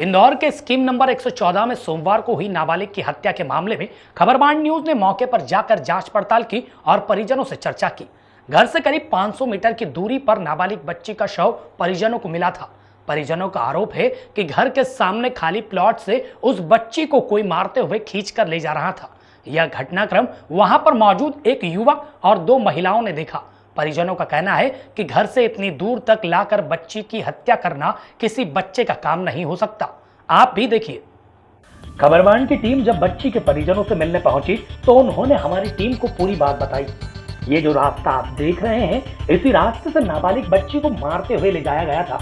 इंदौर के scheme number 114 में सोमवार को हुई नाबालिग की हत्या के मामले में खबरबान न्यूज ने मौके पर जाकर जांच पड़ताल की और परिजनों से चर्चा की। घर से करीब 500 मीटर की दूरी पर नाबालिग बच्ची का शव परिजनों को मिला था। परिजनों का आरोप है कि घर के सामने खाली प्लॉट से उस बच्ची को कोई मारते हुए खींचकर ले जा रहा था। यह घटनाक्रम वहां पर मौजूद एक युवक और 2 महिलाओं ने देखा। परिजनों का कहना है कि घर से इतनी दूर तक लाकर बच्ची की हत्या करना किसी बच्चे का काम नहीं हो सकता। आप भी देखिए। खबरबान की टीम जब बच्ची के परिजनों से मिलने पहुंची तो उन्होंने हमारी टीम को पूरी बात बताई। ये जो रास्ता आप देख रहे हैं, इसी रास्ते से नाबालिग बच्ची को मारते हुए ले जाया गया था।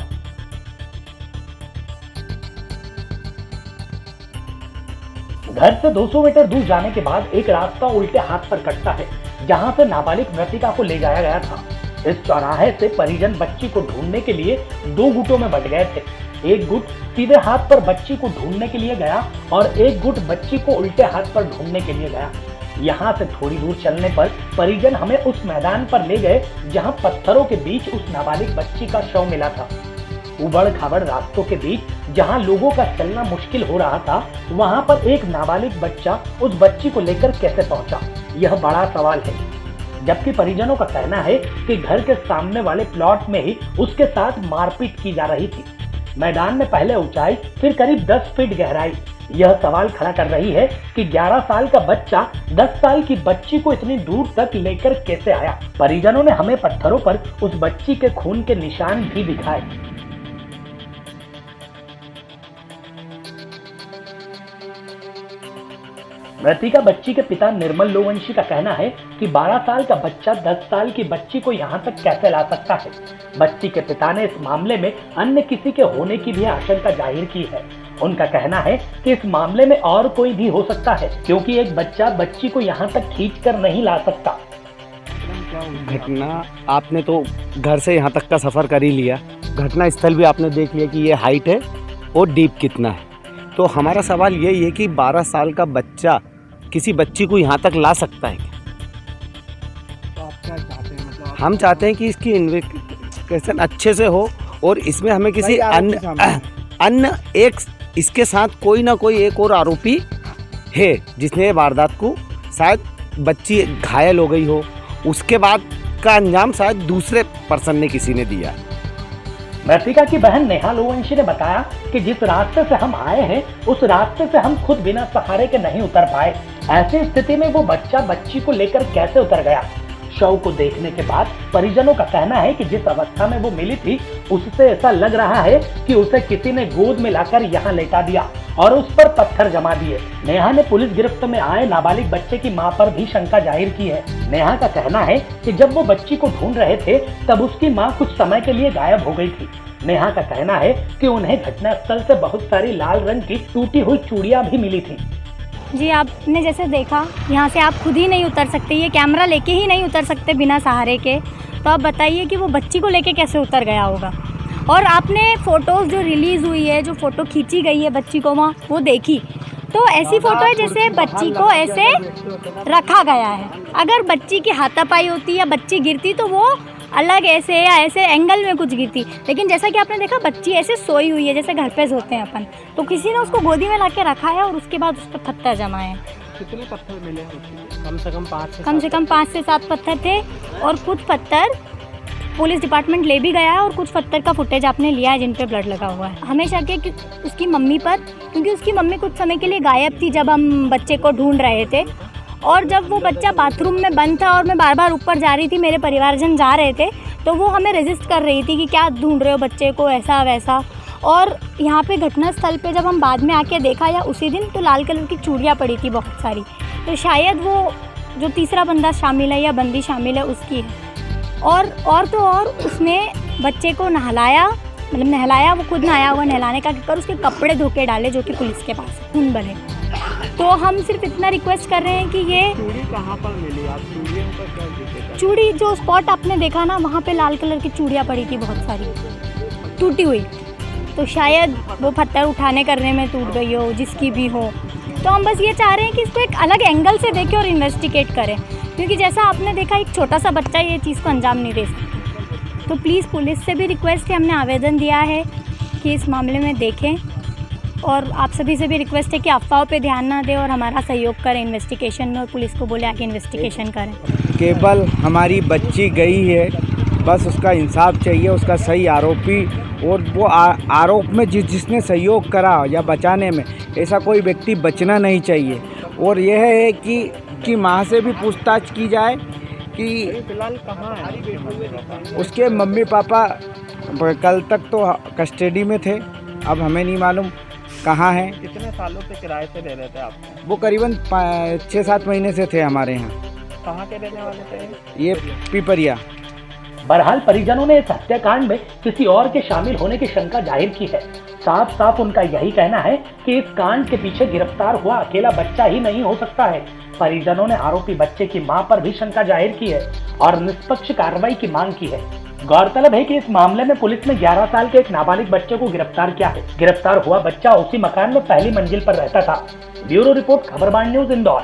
घर से 200 मीटर दूर जाने के बाद एक रास्ता उल्टे हाथ पर कटता है, जहां से नाबालिग मृतिका को ले जाया गया था। इस चौराहे से परिजन बच्ची को ढूंढने के लिए 2 गुटों में बंट गए थे। एक गुट सीधे हाथ पर बच्ची को ढूंढने के लिए गया और एक गुट बच्ची को उल्टे हाथ पर ढूंढने के लिए गया। यहाँ से थोड़ी दूर चलने पर परिजन हमें उस मैदान पर ले गए जहाँ पत्थरों के बीच उस नाबालिग बच्ची का शव मिला था। उबड़ खाबड़ रास्तों के बीच जहाँ लोगों का चलना मुश्किल हो रहा था, वहाँ पर एक नाबालिग बच्चा उस बच्ची को लेकर कैसे पहुंचा, यह बड़ा सवाल है। जबकि परिजनों का कहना है कि घर के सामने वाले प्लॉट में ही उसके साथ मारपीट की जा रही थी। मैदान में पहले ऊंचाई फिर करीब 10 फीट गहराई। यह सवाल खड़ा कर रही है कि 11 साल का बच्चा 10 साल की बच्ची को इतनी दूर तक लेकर कैसे आया। परिजनों ने हमें पत्थरों पर उस बच्ची के खून के निशान भी दिखाए। मृतिका बच्ची के पिता निर्मल लोवंशी का कहना है कि 12 साल का बच्चा 10 साल की बच्ची को यहाँ तक कैसे ला सकता है। बच्ची के पिता ने इस मामले में अन्य किसी के होने की भी आशंका जाहिर की है। उनका कहना है कि इस मामले में और कोई भी हो सकता है, क्योंकि एक बच्चा बच्ची को यहाँ तक खींचकर नहीं ला सकता। घटना आपने तो घर से यहाँ तक का सफर कर ही लिया, घटना स्थल भी आपने देख लिया कि ये हाइट है और डीप कितना है। तो हमारा सवाल यही है कि 12 साल का बच्चा किसी बच्ची को यहाँ तक ला सकता है? तो आप क्या चाहते हैं? मतलब हम चाहते हैं कि इसकी इन्वेस्टिगेशन अच्छे से हो और इसमें हमें किसी अन्य एक इसके साथ कोई ना कोई एक और आरोपी है जिसने ये वारदात को, शायद बच्ची घायल हो गई हो, उसके बाद का अंजाम शायद दूसरे पर्सन ने किसी ने दिया। मृतिका की बहन नेहा लोवंशी ने बताया कि जिस रास्ते से हम आए हैं, उस रास्ते से हम खुद बिना सहारे के नहीं उतर पाए। ऐसी स्थिति में वो बच्चा बच्ची को लेकर कैसे उतर गया। शव को देखने के बाद परिजनों का कहना है कि जिस अवस्था में वो मिली थी, उससे ऐसा लग रहा है कि उसे किसी ने गोद में लाकर यहाँ लेटा दिया और उस पर पत्थर जमा दिए। नेहा ने पुलिस गिरफ्त में आए नाबालिग बच्चे की मां पर भी शंका जाहिर की है। नेहा का कहना है कि जब वो बच्ची को ढूंढ रहे थे तब उसकी मां कुछ समय के लिए गायब हो गई थी। नेहा का कहना है कि उन्हें घटनास्थल से बहुत सारी लाल रंग की टूटी हुई चूड़ियां भी मिली थी। जी, आपने जैसे देखा, यहाँ से आप खुद ही नहीं उतर सकते, ये कैमरा लेके ही नहीं उतर सकते बिना सहारे के। तो आप बताइए कि वो बच्ची को लेके कैसे उतर गया होगा। और आपने फ़ोटोज़ जो रिलीज़ हुई है, जो फ़ोटो खींची गई है बच्ची को वहाँ, वो देखी, तो ऐसी फ़ोटो है जैसे बच्ची को ऐसे रखा गया है। अगर बच्ची की हाथापाई होती या बच्ची गिरती तो वो अलग ऐसे या ऐसे एंगल में कुछ गिरती, लेकिन जैसा कि आपने देखा बच्ची ऐसे सोई हुई है जैसे घर पे सोते हैं अपन। तो किसी ने उसको गोदी में लाके रखा है और उसके बाद उस पर पत्थर जमाए हैं। कितने पत्थर मिले हैं? कम से कम 5 से 7 पत्थर थे और कुछ पत्थर पुलिस डिपार्टमेंट ले भी गया है और कुछ पत्थर का फुटेज आपने लिया है जिन पे ब्लड लगा हुआ है। हमेशा के उसकी मम्मी पर, क्योंकि उसकी मम्मी कुछ समय के लिए गायब थी जब हम बच्चे को ढूंढ रहे थे। और जब वो बच्चा बाथरूम में बंद था और मैं बार बार ऊपर जा रही थी, मेरे परिवारजन जा रहे थे, तो वो हमें रेजिस्ट कर रही थी कि क्या ढूंढ रहे हो बच्चे को, ऐसा वैसा। और यहाँ पे घटनास्थल पे जब हम बाद में आके देखा या उसी दिन, तो लाल कलर की चूड़ियाँ पड़ी थी बहुत सारी। तो शायद वो जो तीसरा बंदा शामिल है या बंदी शामिल है उसकी है। और उसने बच्चे को नहलाया, मतलब नहलाया, वो खुद नहाया हुआ, नहलाने का कर उसके कपड़े धो के डाले जो कि पुलिस के पास है, खून भरे। तो हम सिर्फ इतना रिक्वेस्ट कर रहे हैं कि ये चूड़ी कहाँ पर मिली? आप चूड़ियों का क्या दिक्कत? चूड़ी जो स्पॉट आपने देखा ना, वहाँ पे लाल कलर की चूड़ियाँ पड़ी थी बहुत सारी टूटी हुई। तो शायद वो पत्थर उठाने करने में टूट गई हो, जिसकी भी हो। तो हम बस ये चाह रहे हैं कि इसको एक अलग एंगल से देखें और इन्वेस्टिगेट करें, क्योंकि जैसा आपने देखा एक छोटा सा बच्चा ये चीज़ को अंजाम नहीं दे सकता। तो प्लीज़ पुलिस से भी रिक्वेस्ट है, हमने आवेदन दिया है कि इस मामले में देखें और आप सभी से भी रिक्वेस्ट है कि अफवाहों पे ध्यान ना दें और हमारा सहयोग करें इन्वेस्टिगेशन में, और पुलिस को बोले आगे इन्वेस्टिगेशन करें। केवल हमारी बच्ची गई है, बस उसका इंसाफ चाहिए, उसका सही आरोपी और वो आरोप में जिसने सहयोग करा या बचाने में, ऐसा कोई व्यक्ति बचना नहीं चाहिए। और यह है कि माँ से भी पूछताछ की जाए कि फिलहाल कहाँ है? उसके मम्मी पापा कल तक तो कस्टडी में थे, अब हमें नहीं मालूम कहाँ हैं। कितने सालों से किराए से रह रहे थे आप? वो करीबन 6-7 महीने से थे हमारे यहाँ। कहाँ के रहने वाले थे? ये पिपरिया। बहरहाल परिजनों ने इस हत्याकांड में किसी और के शामिल होने की शंका जाहिर की है। साफ साफ उनका यही कहना है कि इस कांड के पीछे गिरफ्तार हुआ अकेला बच्चा ही नहीं हो सकता है। परिजनों ने आरोपी बच्चे की मां पर भी शंका जाहिर की है और निष्पक्ष कार्रवाई की मांग की है। गौरतलब है कि इस मामले में पुलिस ने 11 साल के एक नाबालिग बच्चे को गिरफ्तार किया है। गिरफ्तार हुआ बच्चा उसी मकान में पहली मंजिल पर रहता था। Bureau report, Khabarban news, Indore.